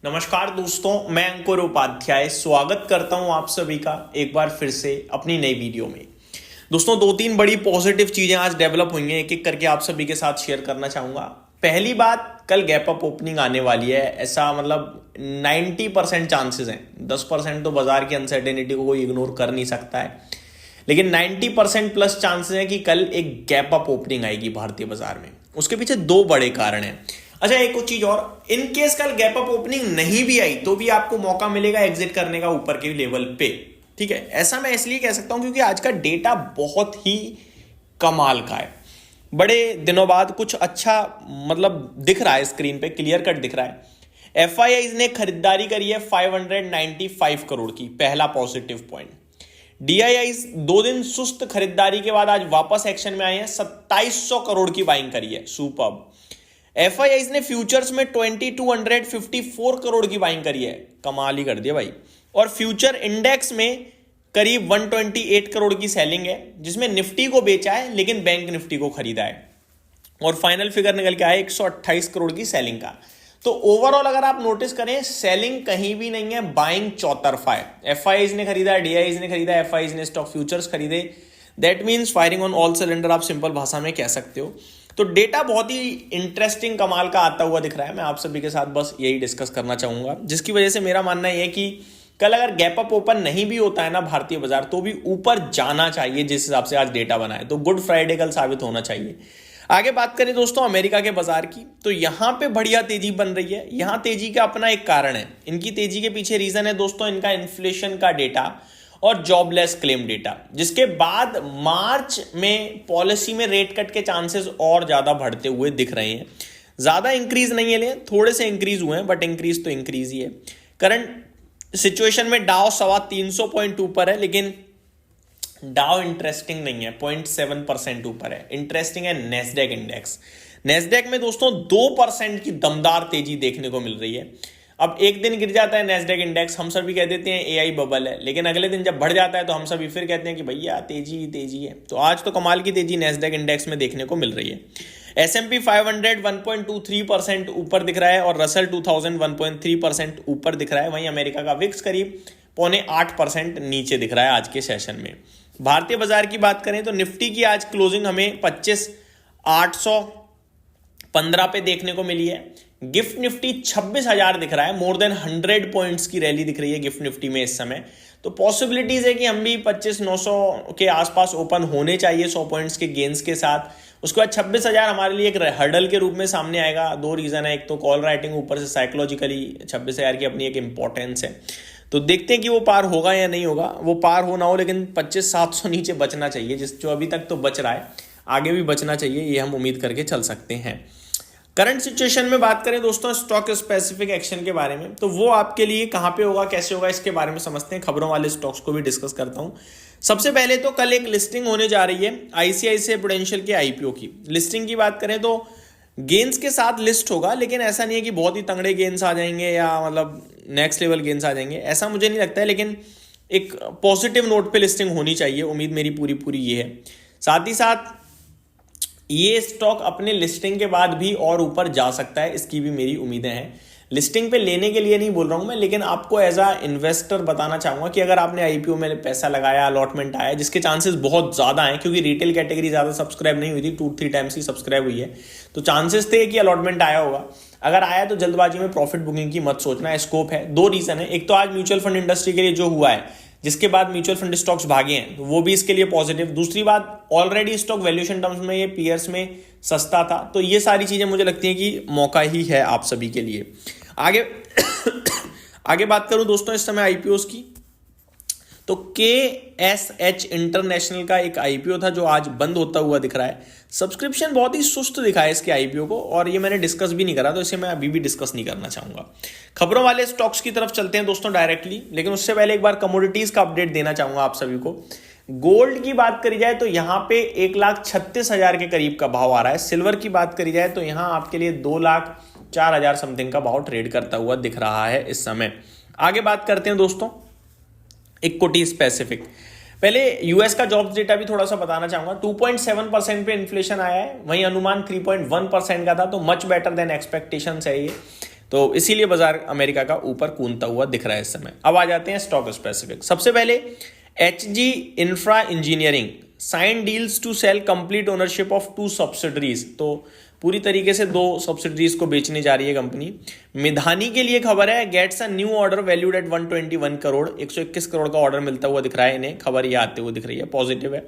नमस्कार दोस्तों, मैं अंकुर उपाध्याय स्वागत करता हूं आप सभी का एक बार फिर से अपनी नई वीडियो में। दोस्तों, दो तीन बड़ी पॉजिटिव चीजें आज डेवलप हुई हैं, एक एक करके आप सभी के साथ शेयर करना चाहूंगा। पहली बात, कल गैप अप ओपनिंग आने वाली है, ऐसा मतलब 90% चांसेस हैं। 10% तो बाजार की अनसर्टेनिटी को कोई इग्नोर कर नहीं सकता है, लेकिन 90% प्लस चांसेस हैं कि कल एक गैप अप ओपनिंग आएगी भारतीय बाजार में। उसके पीछे दो बड़े कारण हैं। अच्छा, एक चीज और, इन केस कल गैप अप ओपनिंग नहीं भी आई तो भी आपको मौका मिलेगा एग्जिट करने का ऊपर के लेवल पे। ठीक है, ऐसा मैं इसलिए कह सकता हूं क्योंकि आज का डेटा बहुत ही कमाल का है। बड़े दिनों बाद कुछ अच्छा मतलब दिख रहा है, स्क्रीन पे क्लियर कट दिख रहा है। एफआईआई ने खरीदारी करी है 595 करोड़ की, पहला पॉजिटिव पॉइंट। डीआईआई 2 दिन सुस्त खरीदारी के बाद आज वापस एक्शन में आए हैं, 2700 करोड़ की बाइंग करी है, सुपर्ब। एफआईआई ने फ्यूचर्स में 2254 करोड़ की बाइंग करी है, कमाल ही कर दिया भाई। और फ्यूचर इंडेक्स में करीब 128 करोड़ की सेलिंग है, जिसमें निफ्टी को बेचा है लेकिन बैंक निफ्टी को खरीदा है। और फाइनल फिगर निकल के आया 128 करोड़ की सेलिंग का। तो ओवरऑल अगर आप नोटिस करें, सेलिंग कहीं भी नहीं है, बाइंग चौतरफा है। एफआईआई ने खरीदा, डीआईआई ने खरीदा, एफआईआई ने स्टॉक फ्यूचर्स खरीदे। That means firing on all cylinder, आप सिंपल भाषा में कह सकते हो। तो डेटा बहुत ही इंटरेस्टिंग कमाल का आता हुआ दिख रहा है। मैं आप सभी के साथ बस यही डिस्कस करना चाहूंगा, जिसकी वजह से मेरा मानना यह है कि कल अगर गैप अप ओपन नहीं भी होता है ना भारतीय बाजार, तो भी ऊपर जाना चाहिए जिस हिसाब से आज डेटा बना है। तो गुड फ्राइडे कल साबित होना चाहिए। आगे बात करें दोस्तों अमेरिका के बाजार की, तो यहां पे बढ़िया तेजी बन रही है। यहां तेजी का अपना एक कारण है। इनकी तेजी के पीछे रीजन है दोस्तों इनका इन्फ्लेशन का डेटा और जॉबलेस क्लेम डेटा, जिसके बाद मार्च में पॉलिसी में रेट कट के चांसेस और ज्यादा बढ़ते हुए दिख रहे हैं। ज्यादा इंक्रीज नहीं है, लेकिन थोड़े से इंक्रीज हुए हैं, बट इंक्रीज तो इंक्रीज ही है। करंट सिचुएशन में डाउ 325 पॉइंट ऊपर है, लेकिन डाउ इंटरेस्टिंग नहीं है, 0.7% ऊपर है। इंटरेस्टिंग है नेस्डेक इंडेक्स। नेस्डेक में दोस्तों 2% की दमदार तेजी देखने को मिल रही है। अब एक दिन गिर जाता है नेस्डेक इंडेक्स, हम सभी कह देते हैं एआई बबल है, लेकिन अगले दिन जब बढ़ जाता है तो हम सभी फिर कहते हैं कि भैया तेजी ही तेजी है। तो आज तो कमाल की तेजी नेस्डेक इंडेक्स में देखने को मिल रही है। S&P 500 1.23% ऊपर दिख रहा है और रसल 2000 1.3% ऊपर दिख रहा है। वहीं अमेरिका का विक्स करीब 0.8% नीचे दिख रहा है आज के सेशन में। भारतीय बाजार की बात करें तो निफ्टी की आज क्लोजिंग हमें 25,815 पे देखने को मिली है। गिफ्ट निफ्टी 26,000 दिख रहा है, मोर देन 100 पॉइंट्स की रैली दिख रही है गिफ्ट निफ्टी में इस समय। तो पॉसिबिलिटीज है कि हम भी 25,900 के आसपास ओपन होने चाहिए 100 पॉइंट्स के गेंस के साथ। उसके बाद 26,000 हमारे लिए एक हर्डल के रूप में सामने आएगा। दो रीजन है, एक तो कॉल राइटिंग, ऊपर से साइकोलॉजिकली 26,000 की अपनी एक इंपॉर्टेंस है। तो देखते हैं कि वो पार होगा या नहीं होगा। वो पार हो ना हो, लेकिन 25,700 नीचे बचना चाहिए, जो अभी तक तो बच रहा है, आगे भी बचना चाहिए, ये हम उम्मीद करके चल सकते हैं। करंट सिचुएशन में बात करें दोस्तों स्टॉक स्पेसिफिक एक्शन के बारे में, तो वो आपके लिए कहां पे होगा, कैसे होगा, इसके बारे में समझते हैं। खबरों वाले स्टॉक्स को भी डिस्कस करता हूं। सबसे पहले तो कल एक लिस्टिंग होने जा रही है आईसीआईसीआई प्रूडेंशियल के आईपीओ की। लिस्टिंग की बात करें तो गेंस के साथ लिस्ट होगा, लेकिन ऐसा नहीं है कि बहुत ही तंगड़े गेंस आ जाएंगे या मतलब नेक्स्ट लेवल गेंस आ जाएंगे, ऐसा मुझे नहीं लगता है। लेकिन एक पॉजिटिव नोट पे लिस्टिंग होनी चाहिए, उम्मीद मेरी पूरी ये है। साथ ही साथ ये स्टॉक अपने लिस्टिंग के बाद भी और ऊपर जा सकता है, इसकी भी मेरी उम्मीदें हैं। लिस्टिंग पे लेने के लिए नहीं बोल रहा हूं मैं, लेकिन आपको एज अ इन्वेस्टर बताना चाहूंगा कि अगर आपने आईपीओ में पैसा लगाया, अलॉटमेंट आया, जिसके चांसेस बहुत ज्यादा हैं क्योंकि रिटेल कैटेगरी ज्यादा सब्सक्राइब नहीं हुई थी, 2-3 टाइम्स ही सब्सक्राइब हुई है, तो चांसेस थे कि अलॉटमेंट आया होगा। अगर आया तो जल्दबाजी में प्रॉफिट बुकिंग की मत सोचना, स्कोप है। दो रीजन है, एक तो आज म्यूचुअल फंड इंडस्ट्री के लिए जो हुआ है, जिसके बाद म्यूचुअल फंड स्टॉक्स भागे हैं, तो वो भी इसके लिए पॉजिटिव। दूसरी बात, ऑलरेडी स्टॉक वैल्यूएशन टर्म्स में ये पीयर्स में सस्ता था, तो ये सारी चीजें मुझे लगती हैं कि मौका ही है आप सभी के लिए। आगे बात करूं दोस्तों इस समय आईपीओस की, तो KSH इंटरनेशनल का एक आईपीओ था जो आज बंद होता हुआ दिख रहा है। सब्सक्रिप्शन बहुत ही सुस्त दिखा है इसके आईपीओ को, और ये मैंने डिस्कस भी नहीं करा, तो इसे मैं अभी भी डिस्कस नहीं करना चाहूंगा। खबरों वाले स्टॉक्स की तरफ चलते हैं दोस्तों डायरेक्टली, लेकिन उससे पहले एक बार कमोडिटीज का अपडेट देना चाहूंगा आप सभी को। गोल्ड की बात करी जाए तो यहां पे 1,36,000 के करीब का भाव आ रहा है। सिल्वर की बात करी जाए तो यहां आपके लिए 2,04,000 समथिंग का भाव ट्रेड करता हुआ दिख रहा है इस समय। आगे बात करते हैं दोस्तों इक्विटी स्पेसिफिक। पहले यूएस का जॉब्स डेटा भी थोड़ा सा बताना चाहूंगा। 2.7% पे इन्फ्लेशन आया है, वहीं अनुमान 3.1% का था, तो मच बेटर देन एक्सपेक्टेशंस है ये। तो इसीलिए बाजार अमेरिका का ऊपर कूदता हुआ दिख रहा है इस समय। अब आ जाते हैं स्टॉक स्पेसिफिक। सबसे पहले HG infra engineering sign deals to sell complete ownership of 2 subsidiaries. तो पूरी तरीके से 2 सब्सिडरीज को बेचने जा रही है कंपनी। मिधानी के लिए खबर है, gets a new order valued at 121 crore, 121 crore का ऑर्डर मिलता हुआ दिख रहा है इन्हें। खबर ये आते हुए दिख रही है, पॉजिटिव है।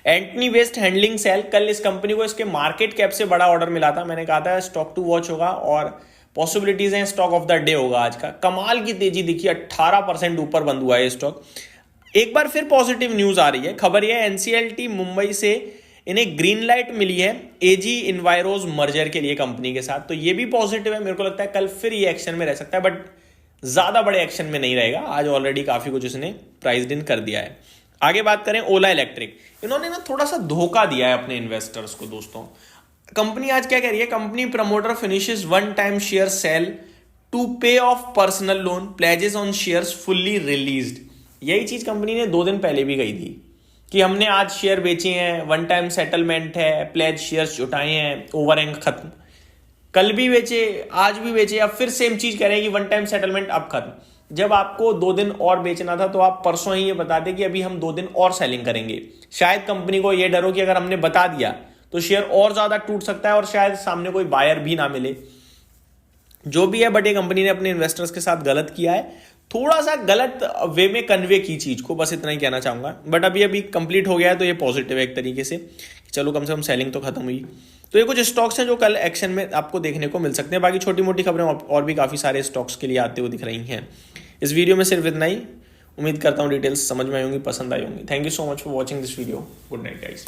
एंटनी वेस्ट हैंडलिंग सेल, कल इस कंपनी को इसके मार्केट कैप से बड़ा ऑर्डर मिला था। मैंने कहा था स्टॉक टू वॉच होगा और पॉसिबिलिटीज हैं स्टॉक ऑफ द डे होगा आज का। कमाल की तेजी दिखी, 18% ऊपर बंद हुआ है स्टॉक। एक बार फिर पॉजिटिव न्यूज आ रही है। खबर यह है NCLT मुंबई से इन्हें ग्रीन लाइट मिली है AG इन्वायरोज मर्जर के लिए कंपनी के साथ। तो ये भी पॉजिटिव है। मेरे को लगता है कल फिर ये एक्शन में रह सकता है, बट ज्यादा बड़े एक्शन में नहीं रहेगा। आज ऑलरेडी काफी कुछ इसने प्राइस्ड इन कर दिया है। आगे बात करें ओला इलेक्ट्रिक, इन्होंने ना थोड़ा सा धोखा दिया है अपने इन्वेस्टर्स को। दोस्तों कंपनी आज क्या कह रही है, company promoter finishes one time share sale to pay off personal loan, pledges on shares fully released. यही चीज कंपनी ने 2 दिन पहले भी कही थी कि हमने आज शेयर बेचे हैं, वन टाइम सेटलमेंट है, प्लेज शेयर्स जुटाए हैं, ओवरहैंग खत्म। कल भी बेचे, आज भी बेचे, अब फिर सेम चीज कह रहे हैं कि वन टाइम सेटलमेंट अब खत्म। जब आपको 2 दिन और बेचना था तो आप परसों ही ये बताते कि अभी हम 2 दिन और सेलिंग करेंगे। शायद कंपनी को ये डर हो कि अगर हमने बता दिया तो शेयर और ज्यादा टूट सकता है और शायद सामने कोई बायर भी ना मिले। जो भी है, बट ये कंपनी ने अपने इन्वेस्टर्स के साथ गलत किया है, थोड़ा सा गलत वे में कन्वे की चीज को, बस इतना ही कहना चाहूंगा। बट अभी कंप्लीट हो गया है तो ये पॉजिटिव है एक तरीके से, चलो कम से कम सेलिंग तो खत्म हुई। तो ये कुछ स्टॉक्स हैं जो कल एक्शन में आपको देखने को मिल सकते हैं। बाकी छोटी मोटी खबरें और भी काफी सारे स्टॉक्स के लिए आते हुए दिख रही हैं। इस वीडियो में सिर्फ इतना ही। उम्मीद करता हूँ डिटेल्स समझ में आई होंगी, पसंद आई होंगी। Thank you so much for watching this video. Good night guys.